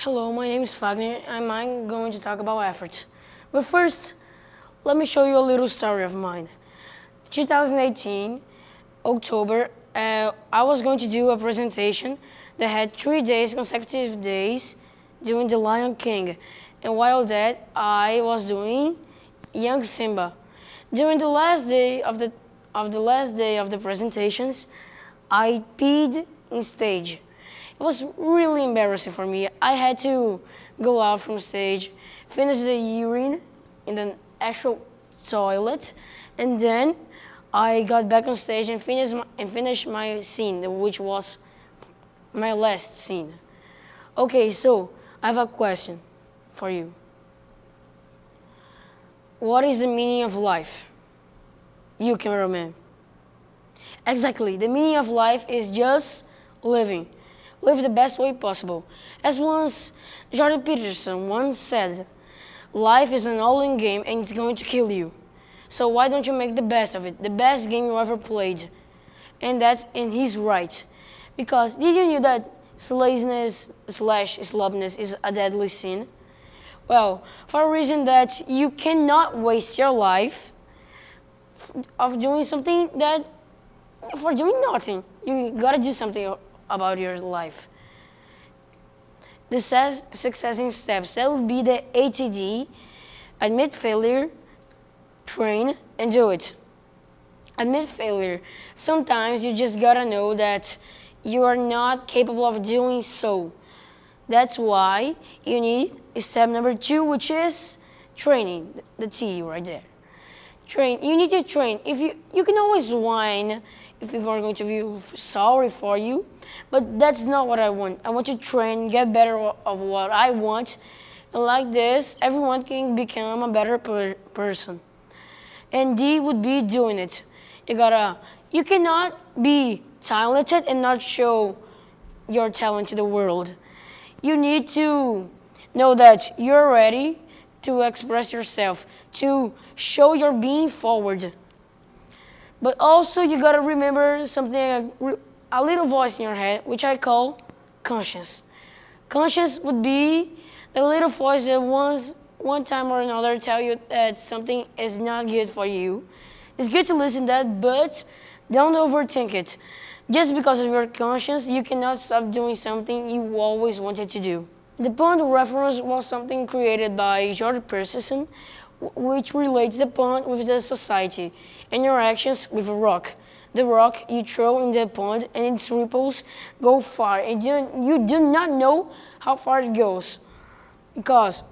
Hello, my name is Fagner and I'm going to talk about efforts. But first, let me show you a little story of mine. 2018, October, I was going to do a presentation that had 3 days, consecutive days, doing The Lion King. And while that, I was doing Young Simba. During the last day of the presentations, I peed in stage. It was really embarrassing for me. I had to go out from stage, finish the urine in the actual toilet, and then I got back on stage and finished my scene, which was my last scene. Okay, so I have a question for you. What is the meaning of life? You, cameraman. Exactly, the meaning of life is just living. Live the best way possible. As once Jordan Peterson once said, life is an all-in game and it's going to kill you. So why don't you make the best of it? The best game you ever played. And he's right. Because did you know that laziness/slowness is a deadly sin? Well, for a reason that you cannot waste your life of doing something for doing nothing. You gotta do something about your life. The success in steps, that would be the Athayde: admit failure, train, and do it. Admit failure. Sometimes you just gotta know that you are not capable of doing so. That's why you need step number 2, which is training, the T right there. Train. You need to train. If you can always whine if people are going to be sorry for you, but that's not what I want. I want to train, get better of what I want, and like this, everyone can become a better person. And D would be doing it. You cannot be talented and not show your talent to the world. You need to know that you're ready to express yourself, to show your being forward. But also you gotta remember something, a little voice in your head, which I call conscience. Conscience would be the little voice that one time or another tell you that something is not good for you. It's good to listen to that, but don't overthink it. Just because of your conscience, you cannot stop doing something you always wanted to do. The pond reference was something created by Jordan Peterson, which relates the pond with the society and your actions with a rock. The rock you throw in the pond and its ripples go far, and you do not know how far it goes, because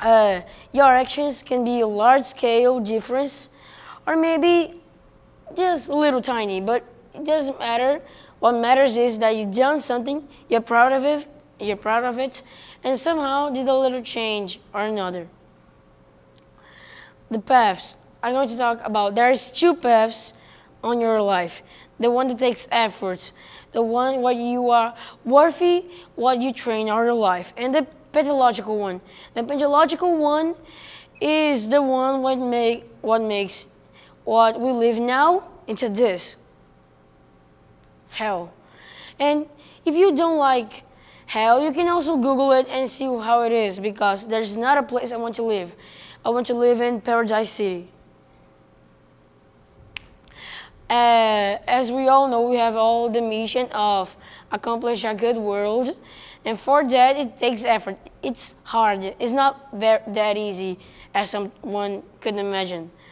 your actions can be a large-scale difference or maybe just a little tiny, but it doesn't matter. What matters is that you've done something, you're proud of it, and somehow did a little change or another. The paths. I'm going to talk about, there's 2 paths on your life. The one that takes effort, the one where you are worthy, what you train all your life, and the pathological one. The pathological one is the one what makes what we live now into this hell. And if you don't like hell, you can also Google it and see how it is, because there's not a place I want to live. I want to live in Paradise City. As we all know, we have all the mission of accomplish a good world, and for that it takes effort. It's hard. It's not that easy as someone could imagine.